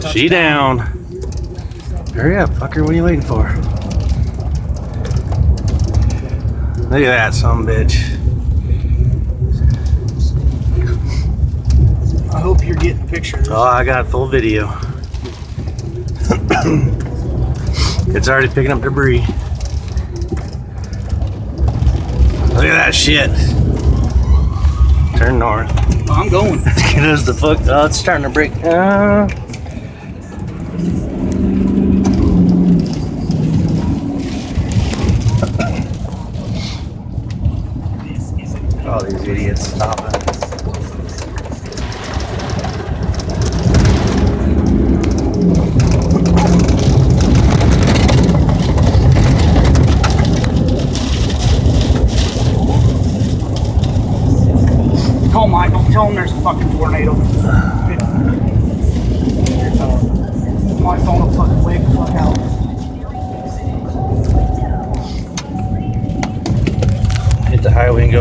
She down. Hurry up, fucker. What are you waiting for? Look at that son of a bitch. I hope you're getting pictures. Oh, I got full video. It's already picking up debris. Look at that shit. Turn north. Oh, I'm going. Get us the fuck. Oh, it's starting to break. Oh, these idiots stopping. Call Michael. Tell him there's a fucking tornado. My phone will fucking wake the fuck out. Hit the highway and go.